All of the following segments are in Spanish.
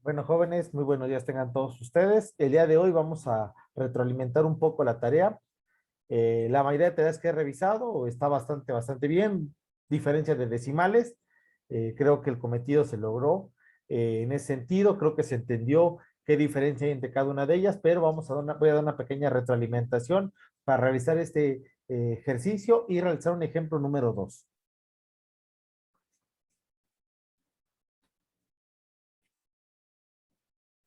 Bueno, jóvenes, muy buenos días tengan todos ustedes. El día de hoy vamos a retroalimentar un poco la tarea. La mayoría de tareas que he revisado está bastante bien, diferencia de decimales. Creo que el cometido se logró. En ese sentido, creo que se entendió qué diferencia hay entre cada una de ellas, pero voy a dar una pequeña retroalimentación para realizar este ejercicio y realizar un ejemplo número 2.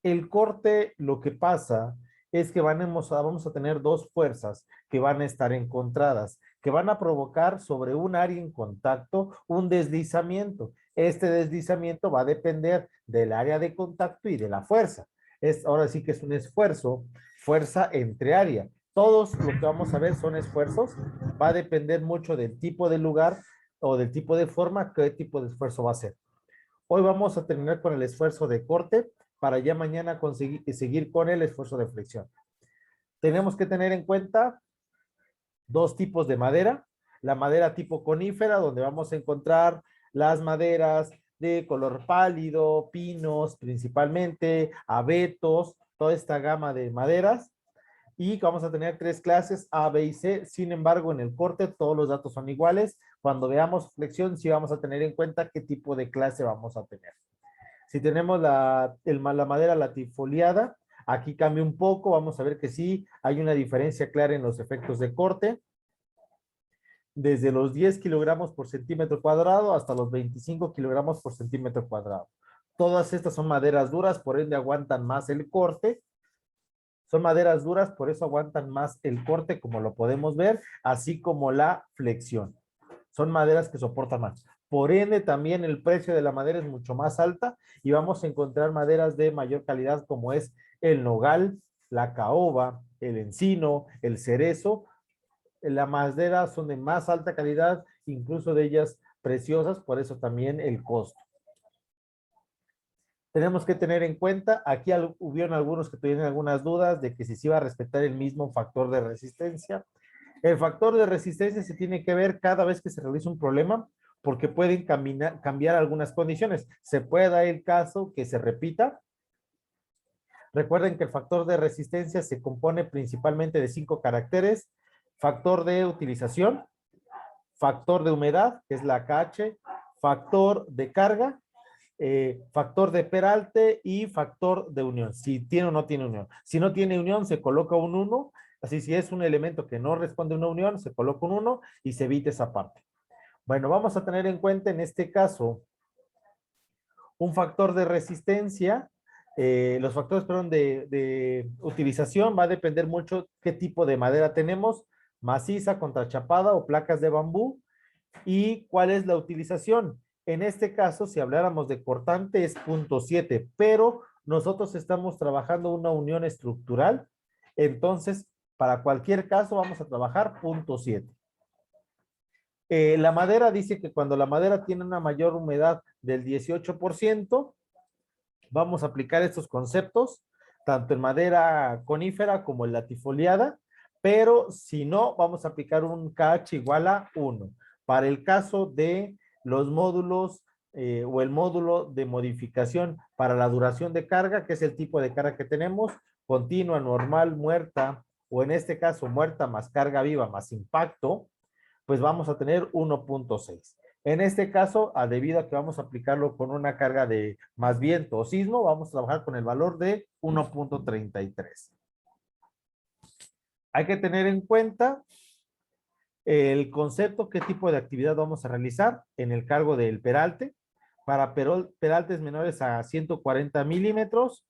El corte, lo que pasa es que vamos a tener dos fuerzas que van a estar encontradas, que van a provocar sobre un área en contacto un deslizamiento. Este deslizamiento va a depender del área de contacto y de la fuerza. Ahora sí que es un esfuerzo, fuerza entre área. Todos lo que vamos a ver son esfuerzos. Va a depender mucho del tipo de lugar o del tipo de forma, qué tipo de esfuerzo va a ser. Hoy vamos a terminar con el esfuerzo de corte para ya mañana seguir con el esfuerzo de flexión. Tenemos que tener en cuenta dos tipos de madera. La madera tipo conífera, donde vamos a encontrar las maderas de color pálido, pinos principalmente, abetos, toda esta gama de maderas. Y vamos a tener tres clases A, B y C. Sin embargo, en el corte todos los datos son iguales. Cuando veamos flexión, sí vamos a tener en cuenta qué tipo de clase vamos a tener. Si tenemos la madera latifoliada, aquí cambia un poco. Vamos a ver que sí hay una diferencia clara en los efectos de corte. Desde los 10 kilogramos por centímetro cuadrado hasta los 25 kilogramos por centímetro cuadrado. Todas estas son maderas duras, por ende aguantan más el corte. Son maderas duras, por eso aguantan más el corte, como lo podemos ver, así como la flexión. Son maderas que soportan más. Por ende, también el precio de la madera es mucho más alta y vamos a encontrar maderas de mayor calidad como es el nogal, la caoba, el encino, el cerezo. La madera son de más alta calidad, incluso de ellas preciosas, por eso también el costo. Tenemos que tener en cuenta, aquí hubieron algunos que tuvieron algunas dudas de que si se iba a respetar el mismo factor de resistencia. El factor de resistencia se tiene que ver cada vez que se realiza un problema porque pueden cambiar algunas condiciones. Se puede dar el caso que se repita. Recuerden que el factor de resistencia se compone principalmente de 5 caracteres: factor de utilización, factor de humedad, que es la KH, factor de carga, factor de peralte y factor de unión, si tiene o no tiene unión. Si no tiene unión, se coloca un 1, así si es un elemento que no responde a una unión, se coloca un 1 y se evita esa parte. Bueno, vamos a tener en cuenta en este caso un factor de resistencia. Los factores, perdón, de utilización va a depender mucho qué tipo de madera tenemos, maciza, contrachapada o placas de bambú, y cuál es la utilización. En este caso, si habláramos de cortante, es 0.7, pero nosotros estamos trabajando una unión estructural, entonces, para cualquier caso vamos a trabajar 0.7. La madera dice que cuando la madera tiene una mayor humedad del 18%, vamos a aplicar estos conceptos, tanto en madera conífera como en latifoliada, pero si no, vamos a aplicar un KH igual a 1. Para el caso de los módulos o el módulo de modificación para la duración de carga, que es el tipo de carga que tenemos, continua, normal, muerta, o en este caso muerta más carga viva más impacto, pues vamos a tener 1.6. En este caso, debido a que vamos a aplicarlo con una carga de más viento o sismo, vamos a trabajar con el valor de 1.33. Hay que tener en cuenta el concepto, qué tipo de actividad vamos a realizar en el cargo del peralte. Para peraltes menores a 140 milímetros,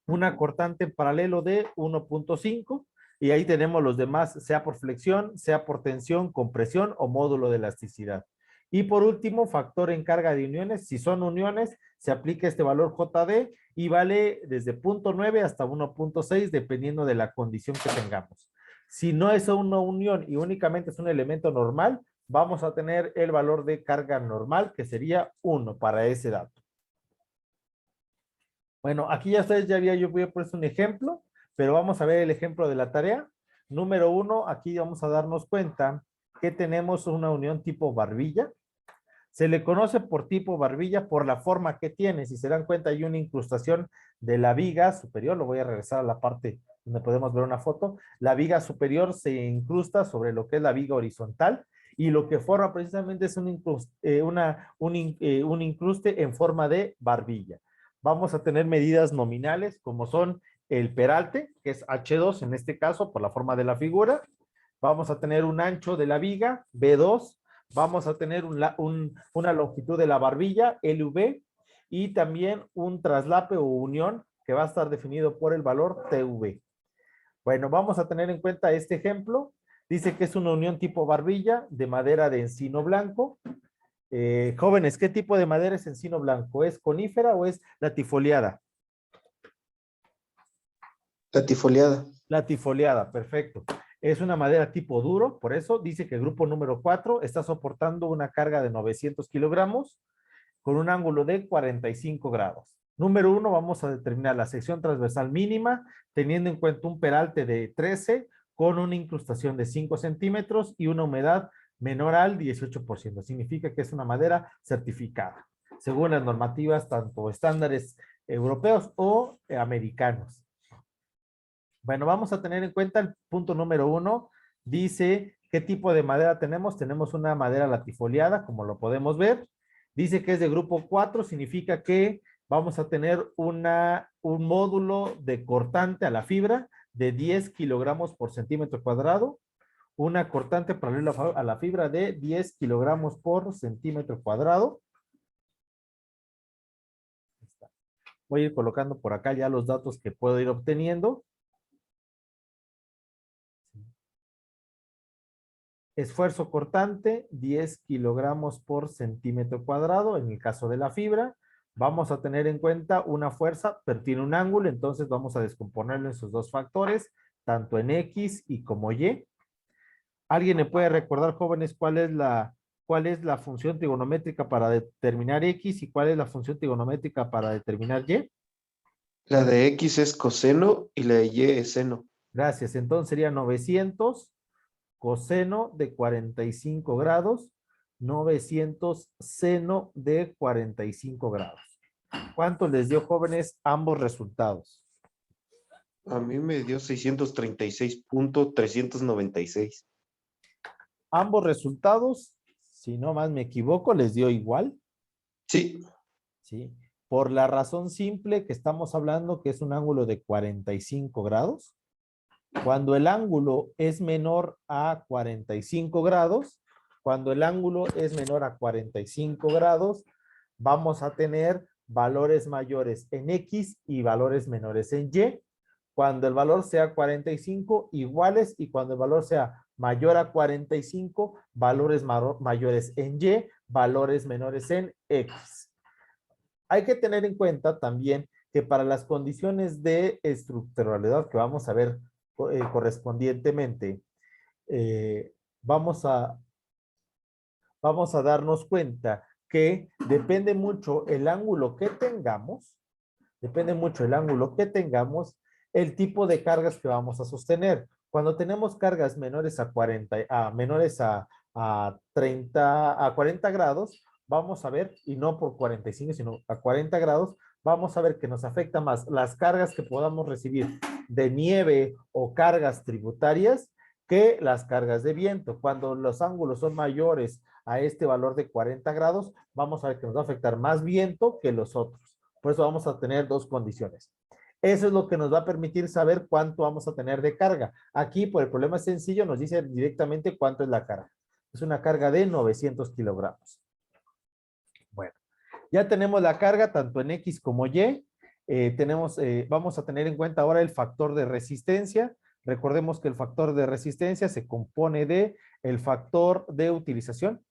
una cortante en paralelo de 1.5, y ahí tenemos los demás, sea por flexión, sea por tensión, compresión o módulo de elasticidad. Y por último, factor en carga de uniones. Si son uniones, se aplica este valor JD y vale desde 0.9 hasta 1.6 dependiendo de la condición que tengamos. Si no es una unión y únicamente es un elemento normal, vamos a tener el valor de carga normal, que sería 1 para ese dato. Bueno, aquí ya ustedes yo voy a poner un ejemplo, pero vamos a ver el ejemplo de la tarea. Número 1, aquí vamos a darnos cuenta que tenemos una unión tipo barbilla, Se le conoce por tipo barbilla por la forma que tiene. Si se dan cuenta, hay una incrustación de la viga superior. Lo voy a regresar a la parte donde podemos ver una foto. La viga superior se incrusta sobre lo que es la viga horizontal y lo que forma precisamente es un incruste en forma de barbilla. Vamos a tener medidas nominales como son el peralte, que es H2 en este caso por la forma de la figura. Vamos a tener un ancho de la viga, B2. Vamos a tener una longitud de la barbilla, LV, y también un traslape o unión que va a estar definido por el valor TV. Bueno, vamos a tener en cuenta este ejemplo. Dice que es una unión tipo barbilla de madera de encino blanco. Jóvenes, ¿qué tipo de madera es encino blanco? ¿Es conífera o es latifoliada? Latifoliada. Latifoliada, perfecto. Es una madera tipo duro, por eso dice que el grupo número 4 está soportando una carga de 900 kilogramos con un ángulo de 45 grados. Número 1, vamos a determinar la sección transversal mínima, teniendo en cuenta un peralte de 13 con una incrustación de 5 centímetros y una humedad menor al 18%. Significa que es una madera certificada, según las normativas tanto estándares europeos o americanos. Bueno, vamos a tener en cuenta el punto número 1. Dice qué tipo de madera tenemos. Tenemos una madera latifoliada, como lo podemos ver. Dice que es de grupo 4, significa que vamos a tener un módulo de cortante a la fibra de 10 kilogramos por centímetro cuadrado. Una cortante paralela a la fibra de 10 kilogramos por centímetro cuadrado. Voy a ir colocando por acá ya los datos que puedo ir obteniendo. Esfuerzo cortante, 10 kilogramos por centímetro cuadrado. En el caso de la fibra, vamos a tener en cuenta una fuerza, pero tiene un ángulo, entonces vamos a descomponerlo en sus dos factores, tanto en X y como Y. ¿Alguien me puede recordar, jóvenes, cuál es la función trigonométrica para determinar X y cuál es la función trigonométrica para determinar Y? La de X es coseno y la de Y es seno. Gracias. Entonces sería 900 coseno de 45 grados, 900 seno de 45 grados. ¿Cuánto les dio, jóvenes, ambos resultados? A mí me dio 636.396. Ambos resultados, si no más me equivoco, les dio igual. Sí. ¿Sí? Por la razón simple que estamos hablando que es un ángulo de 45 grados. Cuando el ángulo es menor a 45 grados, cuando el ángulo es menor a 45 grados, vamos a tener valores mayores en X y valores menores en Y. Cuando el valor sea 45, iguales, y cuando el valor sea mayor a 45, valores mayores en Y, valores menores en X. Hay que tener en cuenta también que para las condiciones de estructuralidad que vamos a ver correspondientemente, eh, vamos a, vamos a darnos cuenta que depende mucho el ángulo que tengamos, el tipo de cargas que vamos a sostener. Cuando tenemos cargas menores a 40, menores a 30, a 40 grados, vamos a ver, y no por 45, sino a 40 grados, vamos a ver que nos afecta más las cargas que podamos recibir de nieve o cargas tributarias que las cargas de viento. Cuando los ángulos son mayores a este valor de 40 grados, vamos a ver que nos va a afectar más viento que los otros. Por eso vamos a tener dos condiciones. Eso es lo que nos va a permitir saber cuánto vamos a tener de carga. Aquí, por el problema sencillo, nos dice directamente cuánto es la carga. Es una carga de 900 kilogramos. Bueno, ya tenemos la carga tanto en X como Y. Vamos a tener en cuenta ahora el factor de resistencia. Recordemos que el factor de resistencia se compone de el factor de utilización.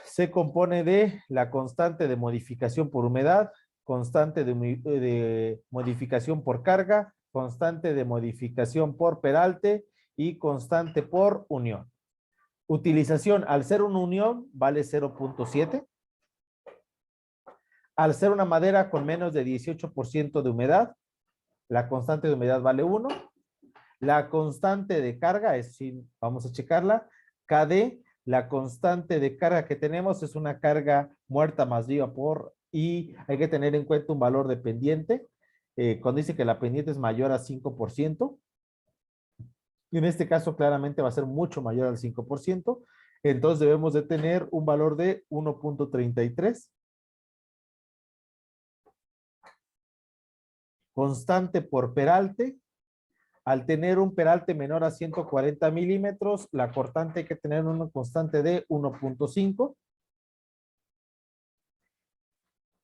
Se compone de la constante de modificación por humedad, constante de modificación por carga, constante de modificación por peralte y constante por unión. Utilización, al ser una unión, vale 0.7. Al ser una madera con menos de 18% de humedad, la constante de humedad vale 1. La constante de carga, es decir, vamos a checarla, KD, la constante de carga que tenemos es una carga muerta más viva por, y hay que tener en cuenta un valor de pendiente, cuando dice que la pendiente es mayor a 5%, y en este caso claramente va a ser mucho mayor al 5%, entonces debemos de tener un valor de 1.33. Constante por peralte. Al tener un peralte menor a 140 milímetros, la cortante hay que tener una constante de 1.5.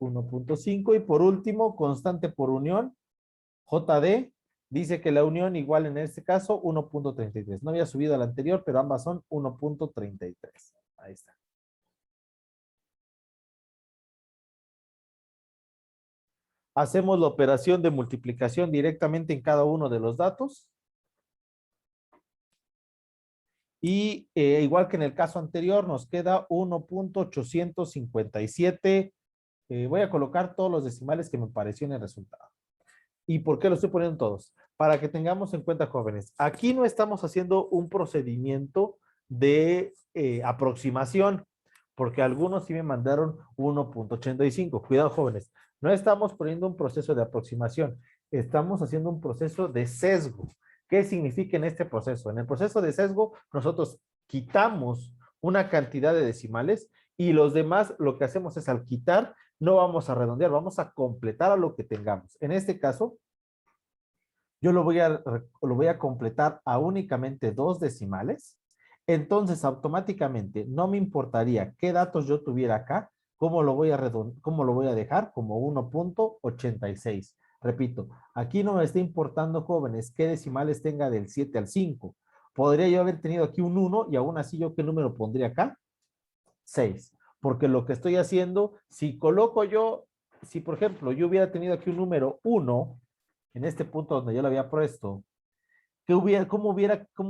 1.5. Y por último, constante por unión, JD, dice que la unión igual en este caso 1.33. No había subido a la anterior, pero ambas son 1.33. Ahí está. Hacemos la operación de multiplicación directamente en cada uno de los datos. Y igual que en el caso anterior, nos queda 1.857. Voy a colocar todos los decimales que me pareció en el resultado. ¿Y por qué lo estoy poniendo todos? Para que tengamos en cuenta, jóvenes, aquí no estamos haciendo un procedimiento de aproximación, porque algunos sí me mandaron 1.85. Cuidado, jóvenes, no estamos poniendo un proceso de aproximación, estamos haciendo un proceso de sesgo. ¿Qué significa en este proceso? En el proceso de sesgo, nosotros quitamos una cantidad de decimales y los demás lo que hacemos es al quitar, no vamos a redondear, vamos a completar a lo que tengamos. En este caso, yo lo voy a completar a únicamente 2 decimales. Entonces, automáticamente, no me importaría qué datos yo tuviera acá, cómo lo voy a dejar como 1.86. Repito, aquí no me está importando, jóvenes, qué decimales tenga del 7 al 5. Podría yo haber tenido aquí un 1 y aún así yo qué número pondría acá? 6. Porque lo que estoy haciendo, si coloco yo, si por ejemplo yo hubiera tenido aquí un número 1, en este punto donde yo lo había puesto, ¿cómo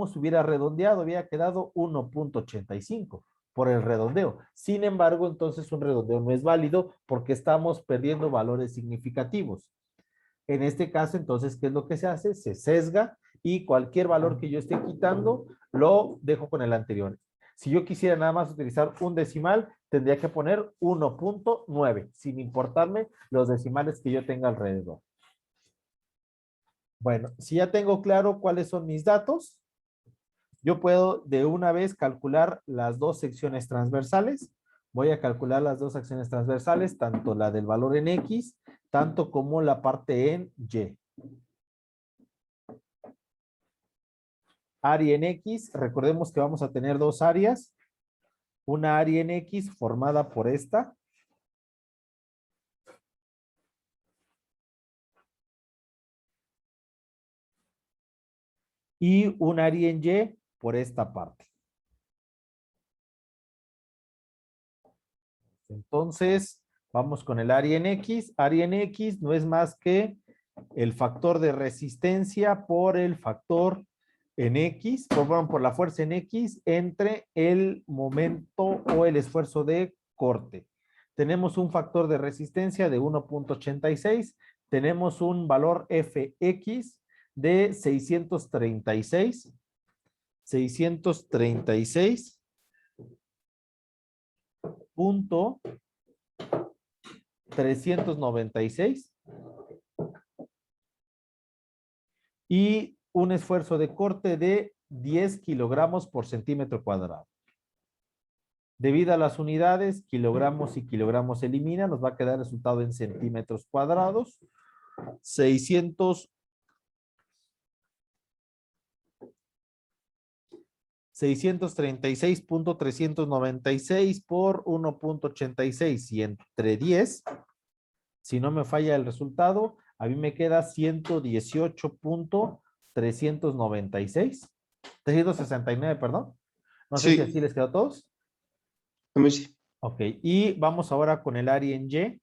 se hubiera redondeado? Hubiera quedado 1.85 por el redondeo. Sin embargo, entonces un redondeo no es válido porque estamos perdiendo valores significativos. En este caso, entonces, ¿qué es lo que se hace? Se sesga y cualquier valor que yo esté quitando lo dejo con el anterior. Si yo quisiera nada más utilizar un decimal, tendría que poner 1.9, sin importarme los decimales que yo tenga alrededor. Bueno, si ya tengo claro cuáles son mis datos, yo puedo de una vez calcular las dos secciones transversales. Voy a calcular las dos secciones transversales, tanto la del valor en X, tanto como la parte en Y. Área en X, recordemos que vamos a tener dos áreas. Una área en X formada por esta. Y un área en Y por esta parte. Entonces, vamos con el área en X. Área en X no es más que el factor de resistencia por el factor en X, por la fuerza en X entre el momento o el esfuerzo de corte. Tenemos un factor de resistencia de 1.86, tenemos un valor Fx de 636, 636.396 y un esfuerzo de corte de 10 kilogramos por centímetro cuadrado. Debido a las unidades, kilogramos y kilogramos elimina, nos va a quedar el resultado en centímetros cuadrados. 636.396 por 1.86 y entre 10, si no me falla el resultado, a mí me queda 118.396. 369, perdón. No sé si así Sí, les quedó a todos. a mí sí. Ok, y vamos ahora con el área en Y.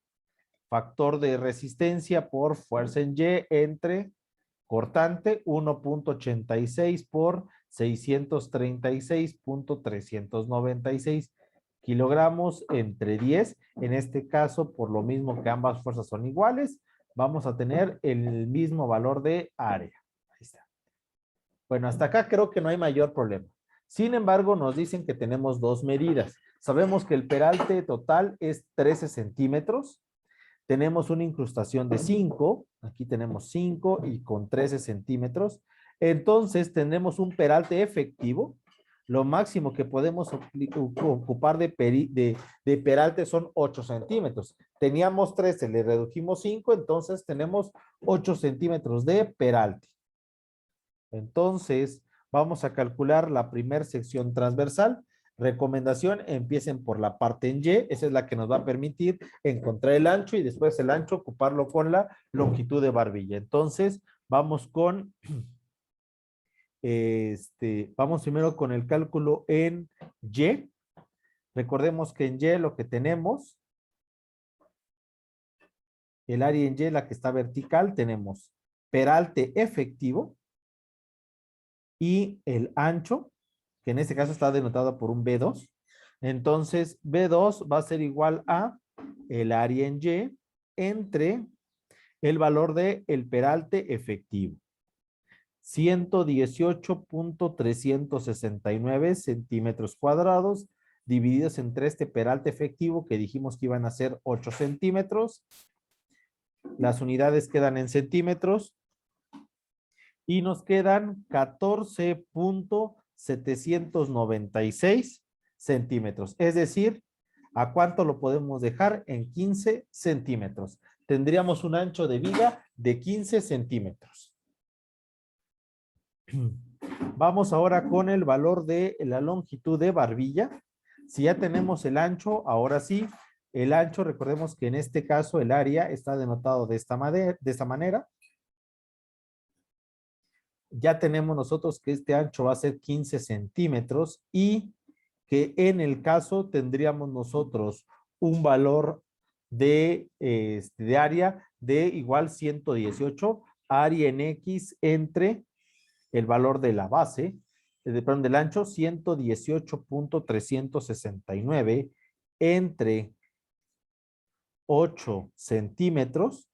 Factor de resistencia por fuerza en Y entre cortante 1.86 por 636.396 kilogramos entre 10. En este caso, por lo mismo que ambas fuerzas son iguales, vamos a tener el mismo valor de área. Ahí está. Bueno, hasta acá creo que no hay mayor problema. Sin embargo, nos dicen que tenemos dos medidas. Sabemos que el peralte total es 13 centímetros. Tenemos una incrustación de 5. Aquí tenemos 5 y con 13 centímetros. Entonces, tenemos un peralte efectivo. Lo máximo que podemos ocupar de peralte son 8 centímetros. Teníamos 13, le redujimos 5, entonces tenemos 8 centímetros de peralte. Entonces, vamos a calcular la primera sección transversal. Recomendación, empiecen por la parte en Y, esa es la que nos va a permitir encontrar el ancho y después el ancho ocuparlo con la longitud de barbilla. Entonces, vamos con, vamos primero con el cálculo en Y. Recordemos que en Y lo que tenemos, el área en Y, la que está vertical, tenemos peralte efectivo, y el ancho, que en este caso está denotado por un B2. Entonces, B2 va a ser igual a el área en Y entre el valor de el peralte efectivo. 118.369 centímetros cuadrados divididos entre este peralte efectivo que dijimos que iban a ser 8 centímetros. Las unidades quedan en centímetros. Y nos quedan 14.796 centímetros. Es decir, ¿a cuánto lo podemos dejar? En 15 centímetros. Tendríamos un ancho de viga de 15 centímetros. Vamos ahora con el valor de la longitud de barbilla. Si ya tenemos el ancho, ahora sí, el ancho, recordemos que en este caso el área está denotado de esta manera. Ya tenemos nosotros que este ancho va a ser 15 centímetros y que en el caso tendríamos nosotros un valor de área de igual 118, área en X entre el valor de la base, perdón, del ancho 118.369 entre 8 centímetros.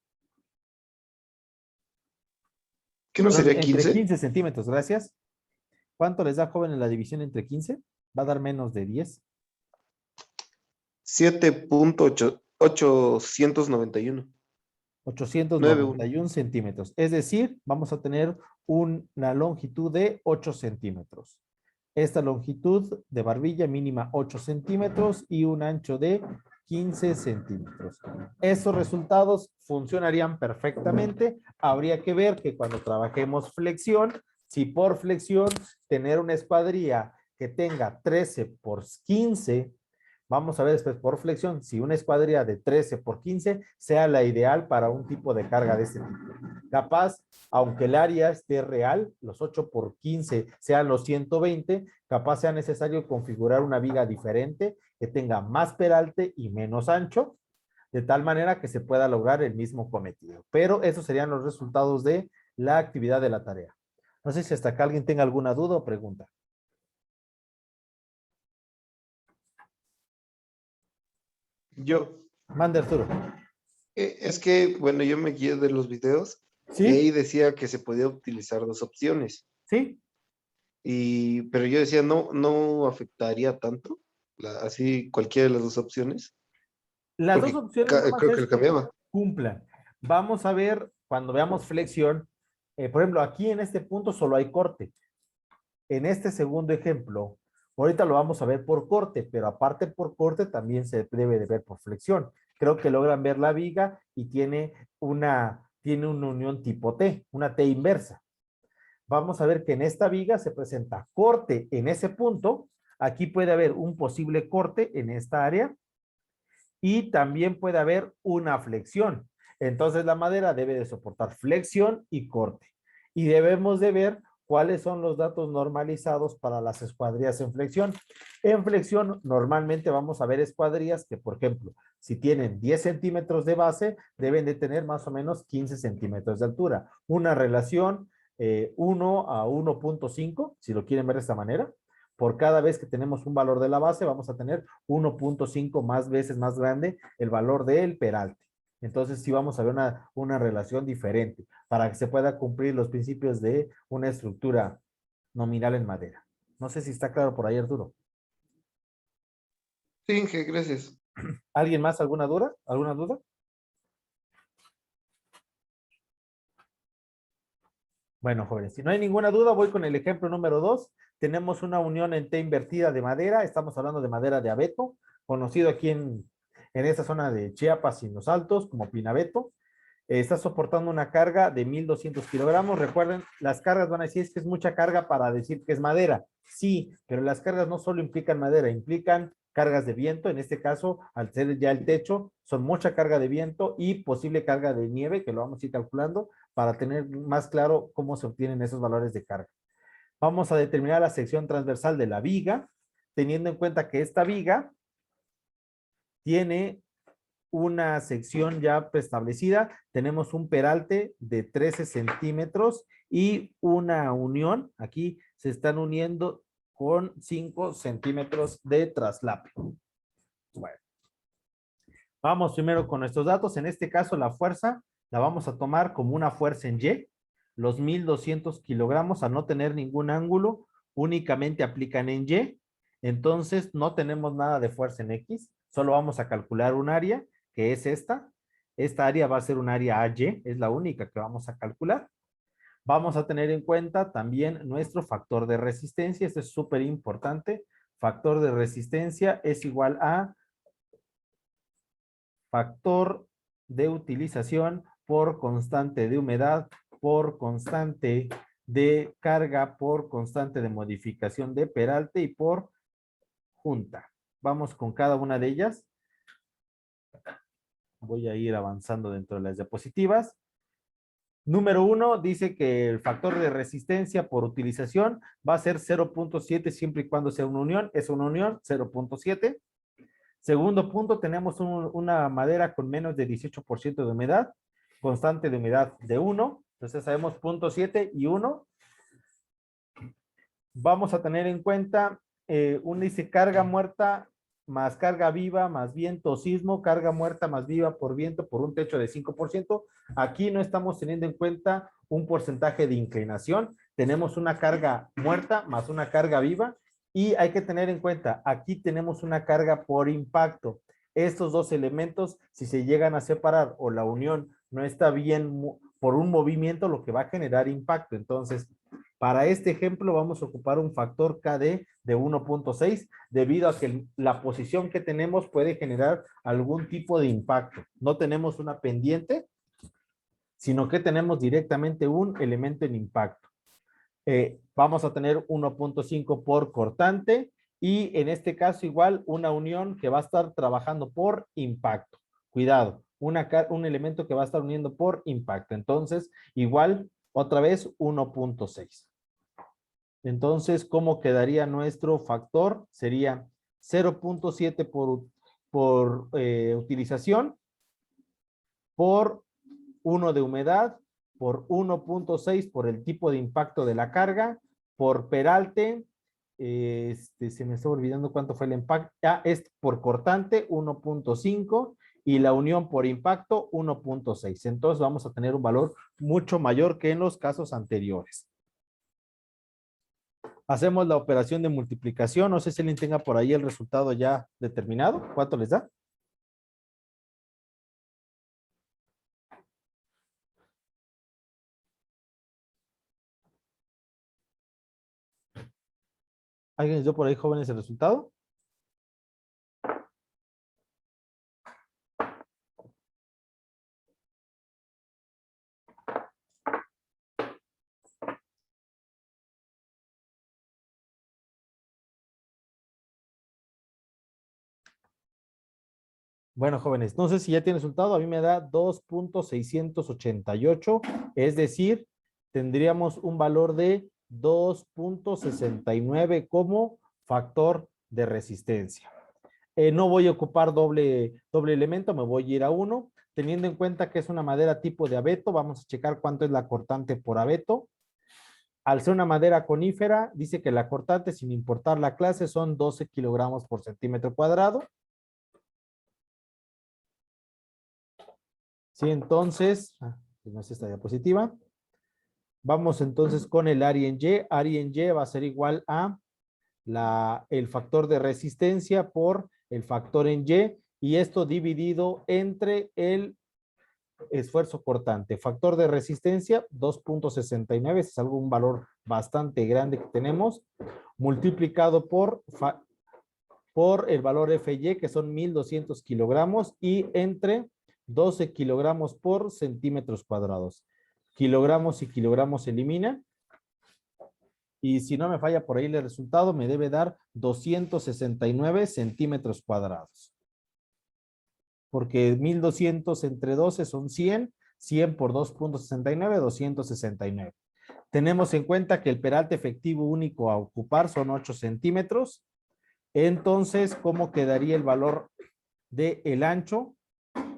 ¿Qué no Perdón, sería entre 15? 15 centímetros, gracias. ¿Cuánto les da, jóvenes, la división entre 15? Va a dar menos de 10. 7.891. 91. 891 centímetros. Es decir, vamos a tener una longitud de 8 centímetros. Esta longitud de barbilla mínima 8 centímetros y un ancho de 15 centímetros. Esos resultados funcionarían perfectamente. Habría que ver que cuando trabajemos flexión, si por flexión tener una escuadrilla que tenga 13 por 15, vamos a ver después por flexión si una escuadrilla de 13 por 15 sea la ideal para un tipo de carga de este tipo. Capaz, aunque el área esté real, los 8 por 15 sean los 120, capaz sea necesario configurar una viga diferente que tenga más peralte y menos ancho, de tal manera que se pueda lograr el mismo cometido. Pero esos serían los resultados de la actividad de la tarea. No sé si hasta acá alguien tenga alguna duda o pregunta. Yo, Mande, Arturo. es que, bueno, yo me guié de los videos y ¿Sí? ahí decía que se podía utilizar dos opciones. ¿Sí? Pero yo decía, no afectaría tanto, así cualquiera de las dos opciones, Las dos porque opciones nomás creo que es le que cambiaba. cumplan. Vamos a ver cuando veamos flexión. Por ejemplo, aquí en este punto solo hay corte. En este segundo ejemplo, ahorita lo vamos a ver por corte, pero aparte por corte también se debe de ver por flexión. Creo que logran ver la viga y tiene una unión tipo T, una T inversa. Vamos a ver que en esta viga se presenta corte en ese punto. Aquí puede haber un posible corte en esta área y también puede haber una flexión. Entonces la madera debe de soportar flexión y corte. Y debemos de ver cuáles son los datos normalizados para las escuadrillas en flexión. En flexión normalmente vamos a ver escuadrillas que, por ejemplo, si tienen 10 centímetros de base, deben de tener más o menos 15 centímetros de altura. Una relación 1 a 1.5, si lo quieren ver de esta manera. Por cada vez que tenemos un valor de la base, vamos a tener 1.5 más veces más grande el valor del peralte. Entonces, sí vamos a ver una relación diferente para que se pueda cumplir los principios de una estructura nominal en madera. No sé si está claro por ahí, Arturo. Sí, Inge, gracias. ¿Alguien más? ¿Alguna duda? ¿Alguna duda? Bueno, jóvenes, si no hay ninguna duda, voy con el ejemplo número 2. Tenemos una unión en T invertida de madera. Estamos hablando de madera de abeto, conocido aquí en esta zona de Chiapas y en los Altos como pinabeto. Está soportando una carga de 1200 kilogramos. Recuerden, las cargas van a decir es que es mucha carga para decir que es madera. Sí, pero las cargas no solo implican madera, implican cargas de viento. En este caso, al ser ya el techo, son mucha carga de viento y posible carga de nieve, que lo vamos a ir calculando para tener más claro cómo se obtienen esos valores de carga. Vamos a determinar la sección transversal de la viga, teniendo en cuenta que esta viga tiene una sección ya preestablecida. Tenemos un peralte de 13 centímetros y una unión. Aquí se están uniendo con 5 centímetros de traslape. Bueno, vamos primero con nuestros datos. En este caso, la fuerza la vamos a tomar como una fuerza en Y. Los 1200 kilogramos, al no tener ningún ángulo, únicamente aplican en Y. Entonces, no tenemos nada de fuerza en X. Solo vamos a calcular un área, que es esta. Esta área va a ser un área AY, es la única que vamos a calcular. Vamos a tener en cuenta también nuestro factor de resistencia. Esto es súper importante. Factor de resistencia es igual a factor de utilización por constante de humedad, por constante de carga, por constante de modificación de peralte y por junta. Vamos con cada una de ellas. Voy a ir avanzando dentro de las diapositivas. Número 1 dice que el factor de resistencia por utilización va a ser 0.7 siempre y cuando sea una unión. Es una unión, 0.7. Segundo punto, tenemos una madera con menos de 18% de humedad, constante de humedad de 1. Entonces sabemos 0.7 y 1. Vamos a tener en cuenta, dice carga muerta más carga viva más viento o sismo, carga muerta más viva por viento por un techo de 5%. Aquí no estamos teniendo en cuenta un porcentaje de inclinación. Tenemos una carga muerta más una carga viva. Y hay que tener en cuenta, aquí tenemos una carga por impacto. Estos dos elementos, si se llegan a separar o la unión no está bien por un movimiento, lo que va a generar impacto. Entonces, para este ejemplo vamos a ocupar un factor KD de 1.6 debido a que la posición que tenemos puede generar algún tipo de impacto. No tenemos una pendiente, sino que tenemos directamente un elemento en impacto. Vamos a tener 1.5 por cortante y en este caso igual una unión que va a estar trabajando por impacto. Cuidado, un elemento que va a estar uniendo por impacto. Entonces, igual, otra vez 1.6. Entonces, ¿cómo quedaría nuestro factor? Sería 0.7 por utilización, por 1 de humedad, por 1.6 por el tipo de impacto de la carga, por peralte, se me está olvidando cuánto fue el impacto, es por cortante 1.5 y la unión por impacto 1.6. Entonces vamos a tener un valor mucho mayor que en los casos anteriores. Hacemos la operación de multiplicación. No sé si alguien tenga por ahí el resultado ya determinado. ¿Cuánto les da? ¿Alguien les dio por ahí, jóvenes, el resultado? Bueno, jóvenes, no sé si ya tiene resultado. A mí me da 2.688, es decir, tendríamos un valor de 2.69 como factor de resistencia. No voy a ocupar doble elemento, me voy a ir a 1. Teniendo en cuenta que es una madera tipo de abeto, vamos a checar cuánto es la cortante por abeto. Al ser una madera conífera, dice que la cortante, sin importar la clase, son 12 kilogramos por centímetro cuadrado. Sí, entonces, no es esta diapositiva. Vamos entonces con el área en Y. Área en Y va a ser igual a el factor de resistencia por el factor en Y, y esto dividido entre el esfuerzo cortante. Factor de resistencia 2.69, es algún valor bastante grande que tenemos, multiplicado por el valor FY, que son 1200 kilogramos, y entre 12 kilogramos por centímetros cuadrados. Kilogramos y kilogramos se eliminan. Y si no me falla por ahí el resultado, me debe dar 269 centímetros cuadrados. Porque 1200 entre 12 son 100, 100 por 2.69, 269. Tenemos en cuenta que el peralte efectivo único a ocupar son 8 centímetros. Entonces, ¿cómo quedaría el valor del ancho?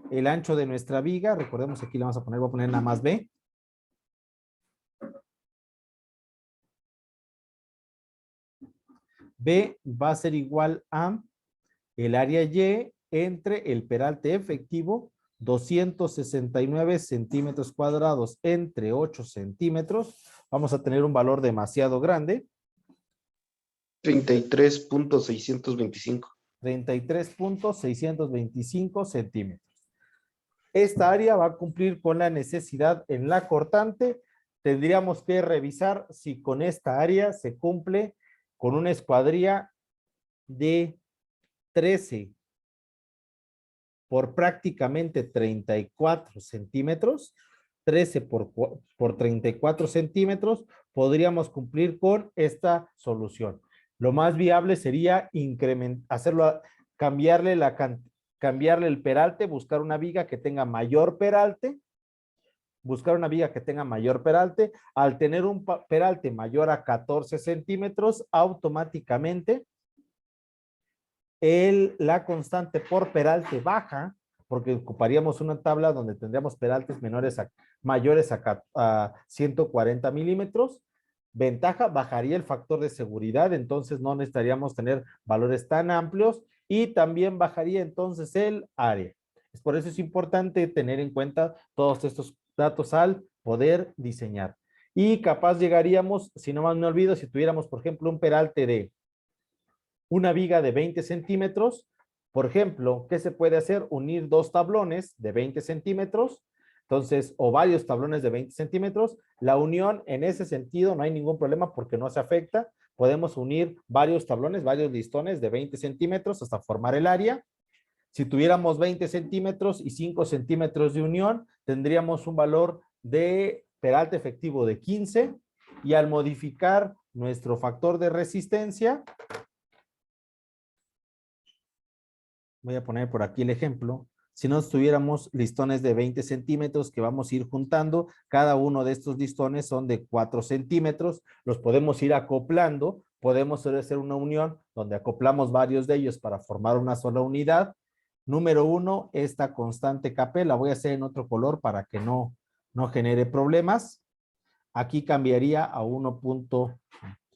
El ancho de nuestra viga, recordemos que aquí le vamos a poner, voy a poner nada más B. B va a ser igual a el área Y entre el peralte efectivo, 269 centímetros cuadrados entre 8 centímetros. Vamos a tener un valor demasiado grande. 33.625. 33.625 centímetros. Esta área va a cumplir con la necesidad en la cortante. Tendríamos que revisar si con esta área se cumple con una escuadría de 13 por prácticamente 34 centímetros, 13 por 34 centímetros, podríamos cumplir con esta solución. Lo más viable sería hacerlo, cambiarle el peralte, buscar una viga que tenga mayor peralte, Al tener un peralte mayor a 14 centímetros, automáticamente la constante por peralte baja, porque ocuparíamos una tabla donde tendríamos peraltes mayores a 140 milímetros. Ventaja, bajaría el factor de seguridad, entonces no necesitaríamos tener valores tan amplios, y también bajaría entonces el área. Por eso es importante tener en cuenta todos estos datos al poder diseñar. Y capaz llegaríamos, si no más me olvido, si tuviéramos, por ejemplo, un peralte de una viga de 20 centímetros, por ejemplo, ¿qué se puede hacer? Unir dos tablones de 20 centímetros, entonces, o varios tablones de 20 centímetros. La unión en ese sentido no hay ningún problema porque no se afecta. Podemos unir varios tablones, varios listones de 20 centímetros hasta formar el área. Si tuviéramos 20 centímetros y 5 centímetros de unión, tendríamos un valor de peralte efectivo de 15, y al modificar nuestro factor de resistencia, voy a poner por aquí el ejemplo. Si nos tuviéramos listones de 20 centímetros que vamos a ir juntando, cada uno de estos listones son de 4 centímetros, los podemos ir acoplando, podemos hacer una unión donde acoplamos varios de ellos para formar una sola unidad. Número 1, esta constante Kp la voy a hacer en otro color para que no genere problemas. Aquí cambiaría a 1.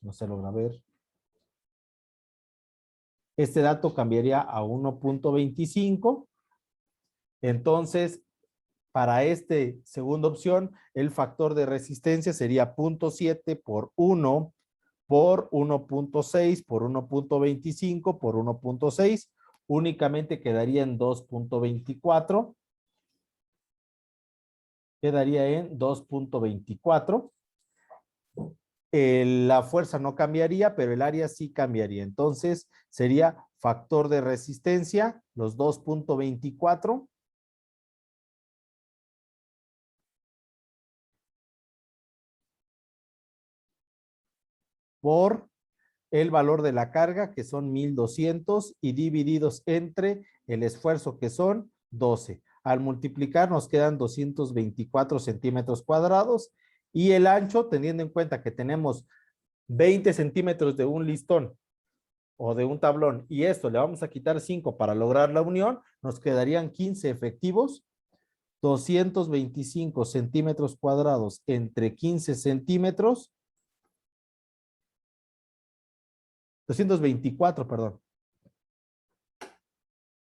No se logra ver. Este dato cambiaría a 1.25. Entonces, para esta segunda opción, el factor de resistencia sería 0.7 por 1 por 1.6 por 1.25 por 1.6. Únicamente quedaría en 2.24. Quedaría en 2.24. La fuerza no cambiaría, pero el área sí cambiaría. Entonces, sería factor de resistencia, los 2.24. Por el valor de la carga, que son 1200, y divididos entre el esfuerzo, que son 12. Al multiplicar nos quedan 224 centímetros cuadrados, y el ancho, teniendo en cuenta que tenemos 20 centímetros de un listón o de un tablón, y esto le vamos a quitar 5 para lograr la unión, nos quedarían 15 efectivos. 225 centímetros cuadrados entre 15 centímetros. 224, perdón.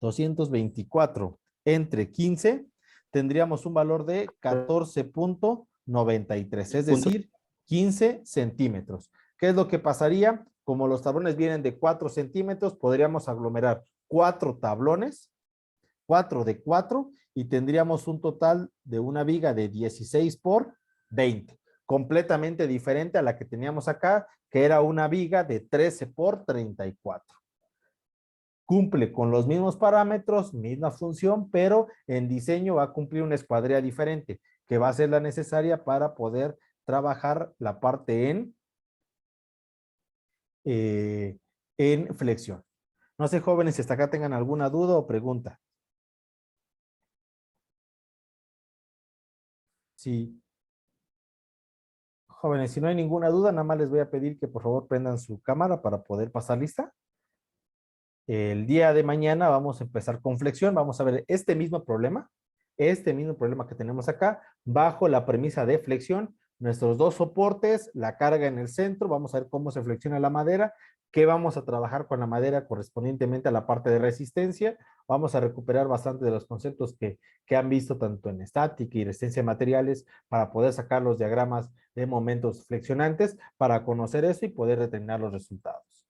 224 entre 15, tendríamos un valor de 14.93. Es decir, 15 centímetros. ¿Qué es lo que pasaría? Como los tablones vienen de 4 centímetros, podríamos aglomerar 4 tablones, 4 de 4, y tendríamos un total de una viga de 16 por 20, completamente diferente a la que teníamos acá, que era una viga de 13 por 34. Cumple con los mismos parámetros, misma función, pero en diseño va a cumplir una escuadría diferente, que va a ser la necesaria para poder trabajar la parte en flexión. No sé, jóvenes, si hasta acá tengan alguna duda o pregunta. Sí, jóvenes, si no hay ninguna duda, nada más les voy a pedir que por favor prendan su cámara para poder pasar lista. El día de mañana vamos a empezar con flexión. Vamos a ver este mismo problema que tenemos acá, bajo la premisa de flexión. Nuestros dos soportes, la carga en el centro, vamos a ver cómo se flexiona la madera, qué vamos a trabajar con la madera correspondientemente a la parte de resistencia. Vamos a recuperar bastante de los conceptos que han visto tanto en estática y resistencia de materiales para poder sacar los diagramas de momentos flexionantes, para conocer eso y poder determinar los resultados.